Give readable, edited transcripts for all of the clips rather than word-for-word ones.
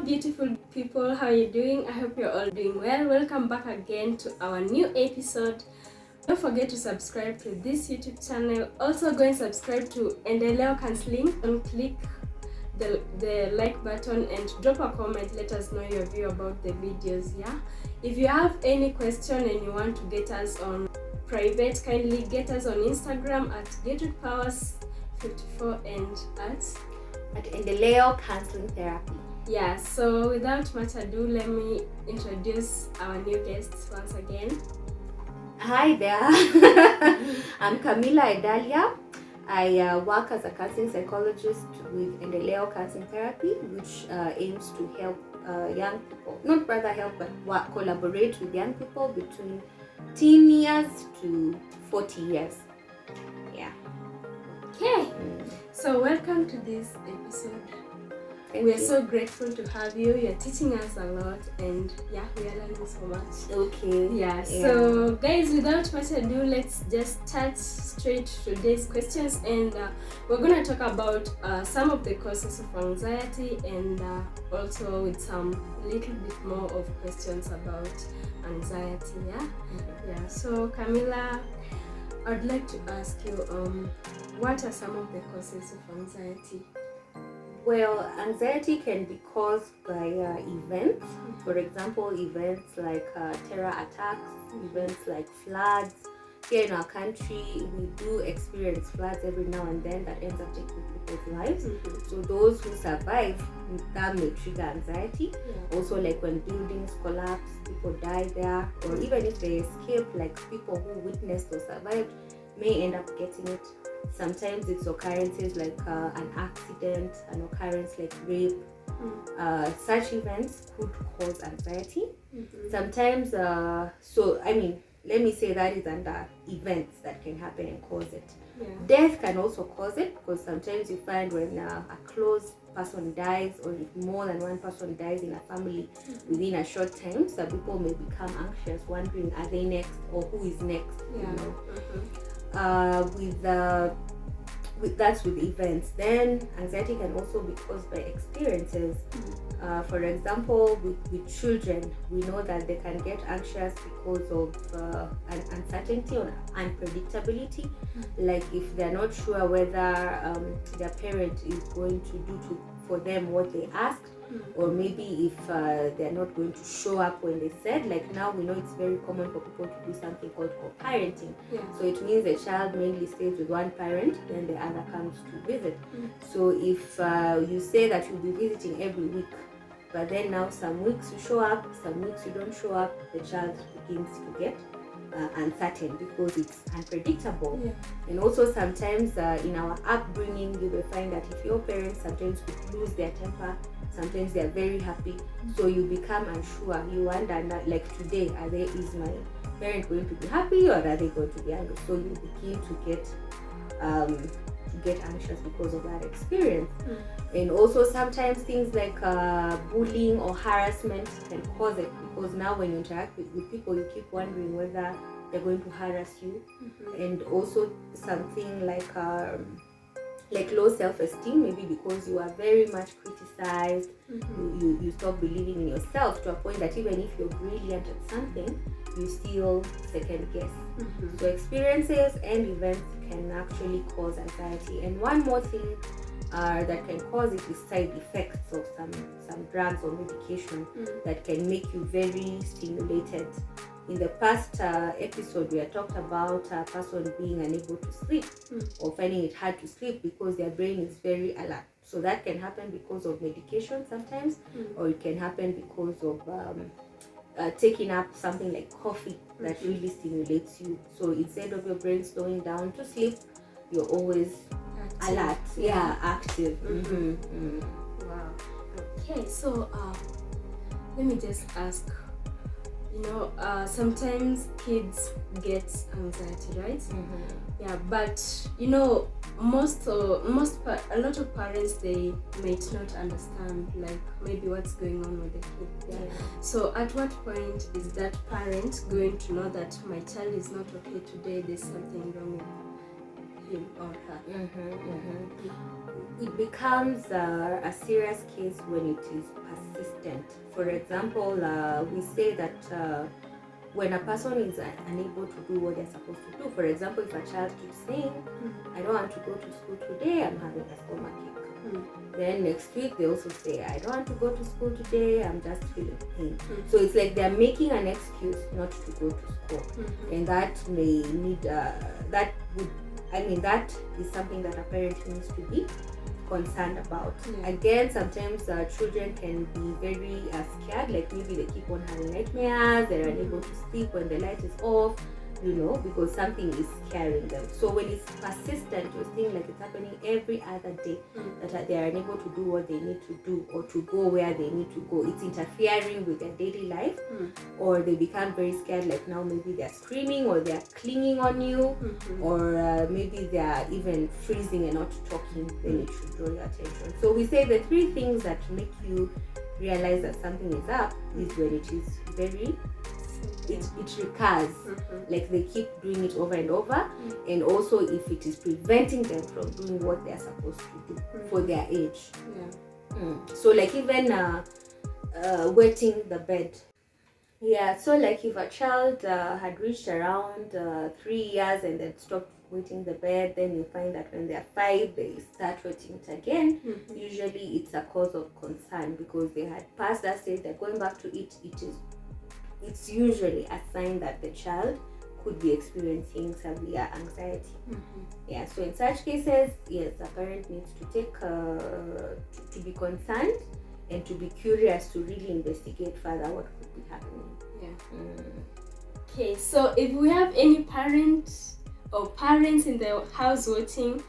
beautiful people, how are you doing? I hope you're all doing well. Welcome back again to our new episode. Don't forget to subscribe to this YouTube channel. Also go and subscribe to Endeleo Counseling and click the like button and drop a comment. Let us know your view about the videos. Yeah, if you have any question and you want to get us on private, kindly get us on Instagram at GetWithPowers54 and at Endeleo Counseling Therapy. Yeah, so without much ado, let me introduce our new guests once again. Hi there, I'm Camilla Edalia. I work as a counseling psychologist with Endeleo Counseling Therapy, which aims to help young people, not rather help, but collaborate with young people between teen years to 40 years. Yeah. Okay, so welcome to this episode. We are so grateful to have you. You're teaching us a lot, and yeah, we are learning so much. Okay. Yeah. So guys, without much ado, let's just start straight to today's questions, and we're gonna talk about some of the causes of anxiety, and also with some little bit more of questions about anxiety. Yeah. Yeah. So Camilla, I'd like to ask you, what are some of the causes of anxiety? Well, anxiety can be caused by events. For example, events like terror attacks, events like floods. Here in our country, we do experience floods every now and then that ends up taking people's lives. So those who survive, that may trigger anxiety. Also, like when buildings collapse, people die there, or even if they escape, like people who witnessed or survived may end up getting it. Sometimes it's occurrences like an accident, an occurrence like rape. Such events could cause anxiety. Sometimes, let me say that is under events that can happen and cause it. Death can also cause it, because sometimes you find when a close person dies, or if more than one person dies in a family within a short time, some people may become anxious, wondering are they next or who is next. That's with events. Then anxiety can also be caused by experiences. For example, with children, we know that they can get anxious because of an uncertainty or unpredictability. Like if they're not sure whether their parent is going to do for them what they asked, or maybe if they're not going to show up when they said. Like now we know it's very common for people to do something called co-parenting. So it means the child mainly stays with one parent, then the other comes to visit. So if you say that you'll be visiting every week, but then now some weeks you show up, some weeks you don't show up, the child begins to get uncertain because it's unpredictable. And also sometimes in our upbringing, you will find that if your parents sometimes would lose their temper, sometimes they are very happy, so you become unsure. You wonder, like today, is my parent going to be happy or are they going to be angry? So you begin to get anxious because of that experience. And also sometimes things like bullying or harassment can cause it, because now when you interact with people, you keep wondering whether they're going to harass you. And also something like low self-esteem, maybe because you are very much criticized. You stop believing in yourself to a point that even if you're brilliant at something, you still second guess. So experiences and events can actually cause anxiety. And one more thing that can cause it is side effects of some drugs or medication that can make you very stimulated. In the past episode, we had talked about a person being unable to sleep or finding it hard to sleep because their brain is very alert. So that can happen because of medication sometimes, or it can happen because of taking up something like coffee that really stimulates you. So instead of your brain slowing down to sleep, you're always alert, active. Wow. Okay, so let me just ask. Sometimes kids get anxiety, right? Yeah, but a lot of parents, they might not understand, like maybe what's going on with the kid. So at what point is that parent going to know that my child is not okay today, there's something wrong with him or her. It becomes a serious case when it is persistent. For example, we say that when a person is unable to do what they're supposed to do, for example, if a child keeps saying, I don't want to go to school today, I'm having a stomachache. Then next week they also say, I don't want to go to school today, I'm just feeling pain. So it's like they're making an excuse not to go to school. And that may need, that is something that a parent needs to be concerned about. Again, sometimes children can be very scared, like maybe they keep on having nightmares, they're unable to sleep when the light is off, because something is scaring them. So when it's persistent, you're seeing like it's happening every other day, that they are unable to do what they need to do or to go where they need to go. It's interfering with their daily life, or they become very scared, like now maybe they're screaming or they're clinging on you, or maybe they're even freezing and not talking. Then it should draw your attention. So we say the 3 things that make you realize that something is up is when it is very it recurs, like they keep doing it over and over, and also if it is preventing them from doing what they are supposed to do for their age. So like even wetting the bed. So like if a child had reached around 3 years and then stopped wetting the bed, then you find that when they're 5 they start wetting it again. Usually it's a cause of concern because they had passed that stage, they're going back to it. It's usually a sign that the child could be experiencing severe anxiety. So in such cases, yes, a parent needs to take to be concerned and to be curious to really investigate further what could be happening. Okay, so if we have any parents in the house watching,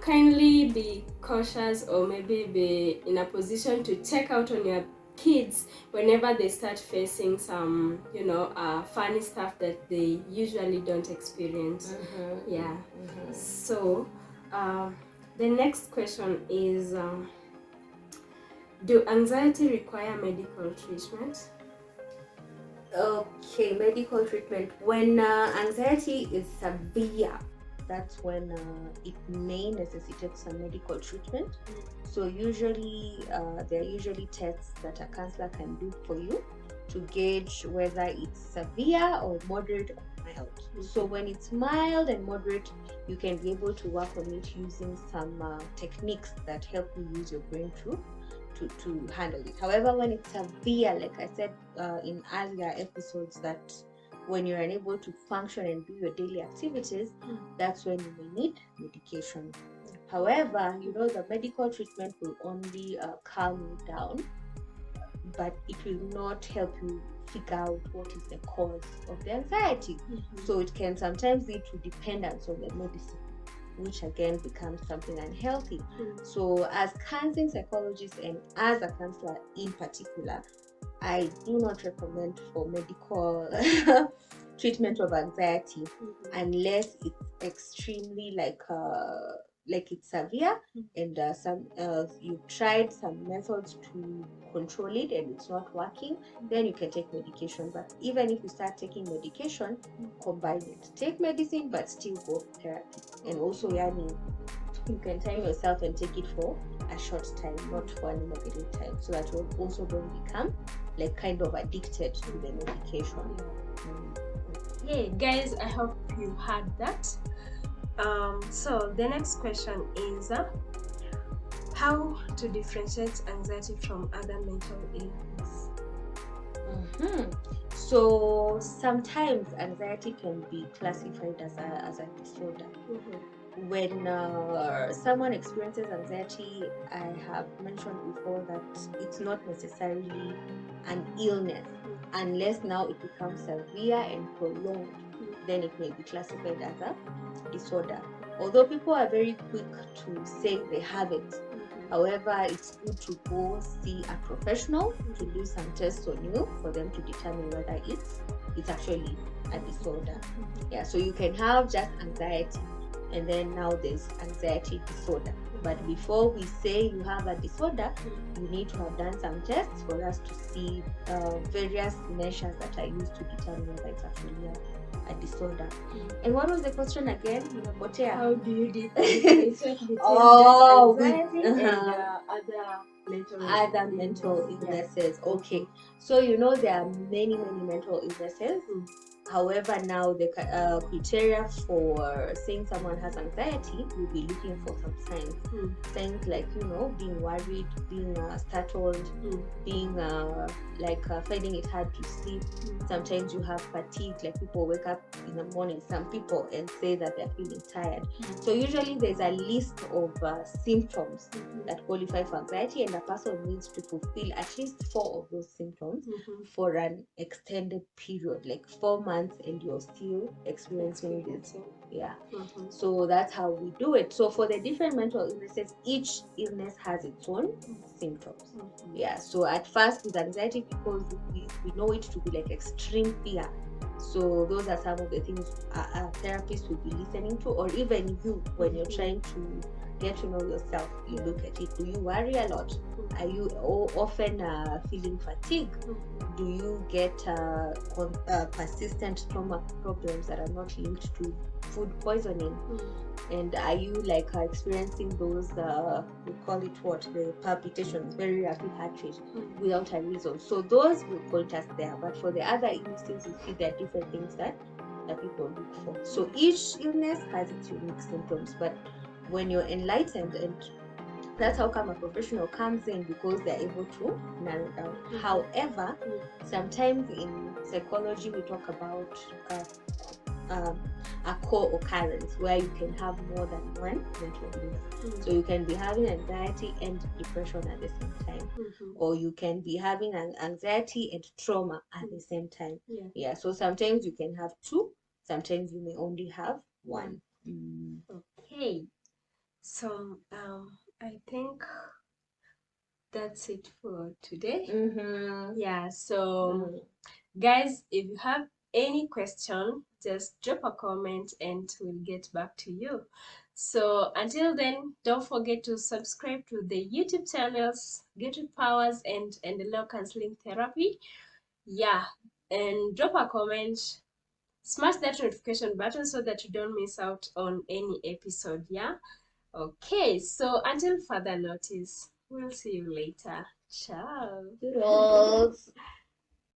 kindly be cautious, or maybe be in a position to check out on your kids whenever they start facing some funny stuff that they usually don't experience. So the next question is, do anxiety require medical treatment? Okay, medical treatment. When anxiety is severe, that's when it may necessitate some medical treatment. So usually there are usually tests that a counselor can do for you to gauge whether it's severe or moderate or mild. So when it's mild and moderate, you can be able to work on it using some techniques that help you use your brain to handle it. However, when it's severe, like I said in earlier episodes, that when you're unable to function and do your daily activities, that's when you may need medication. However, the medical treatment will only calm you down, but it will not help you figure out what is the cause of the anxiety. So it can sometimes lead to dependence on the medicine, which again becomes something unhealthy. So as counseling psychologists and as a counselor in particular, I do not recommend for medical treatment of anxiety unless it's extremely like it's severe and you've tried some methods to control it and it's not working, then you can take medication. But even if you start taking medication, combine it. Take medicine but still go for therapy. And also you can time yourself and take it for a short time, not for an indefinite time, so that you also don't become like kind of addicted to the medication. Hey guys, I hope you heard that. So the next question is how to differentiate anxiety from other mental illness. So sometimes anxiety can be classified as a disorder. When someone experiences anxiety, I have mentioned before that it's not necessarily an illness unless now it becomes severe and prolonged. Then it may be classified as a disorder. Although people are very quick to say they have it, however, it's good to go see a professional to do some tests on you for them to determine whether it's actually a disorder. So you can have just anxiety, and then now there's anxiety disorder. But before we say you have a disorder, you need to have done some tests for us to see various measures that are used to determine whether it's actually a disorder. And what was the question again? Nimepotea. How do you differentiate between Oh, just anxiety and other mental illnesses. Okay, so there are many mental illnesses. However, now the criteria for saying someone has anxiety, we'll be looking for some signs. Signs like, being worried, being startled, being finding it hard to sleep. Sometimes you have fatigue, like people wake up in the morning, some people, and say that they're feeling tired. So usually there's a list of symptoms that qualify for anxiety, and a person needs to fulfill at least 4 of those symptoms for an extended period, like 4 months, and you're still experiencing this. So that's how we do it. So for the different mental illnesses, each illness has its own symptoms. So at first with anxiety, because we know it to be like extreme fear. So those are some of the things a therapist will be listening to, or even you, when you're trying to get to know yourself, you look at it. Do you worry a lot? Are you often feeling fatigue? Do you get persistent stomach problems that are not linked to food poisoning? And are you experiencing those we call it the palpitations, very rapid heart rate without a reason? So those will point us there. But for the other illnesses, you see there are different things that people look for. So each illness has its unique symptoms, but when you're enlightened, and that's how come a professional comes in, because they're able to narrow down. However, sometimes in psychology we talk about a co-occurrence, where you can have more than one mental illness. So you can be having anxiety and depression at the same time, or you can be having an anxiety and trauma at the same time. So sometimes you can have 2, sometimes you may only have 1. Okay, so I think that's it for today. So guys, if you have any question, just drop a comment and we'll get back to you. So until then, don't forget to subscribe to the YouTube channels Gertrude Powers and Endeleo Counseling Therapy. And drop a comment, smash that notification button so that you don't miss out on any episode. Okay, so until further notice, we'll see you later. Ciao. Toodles.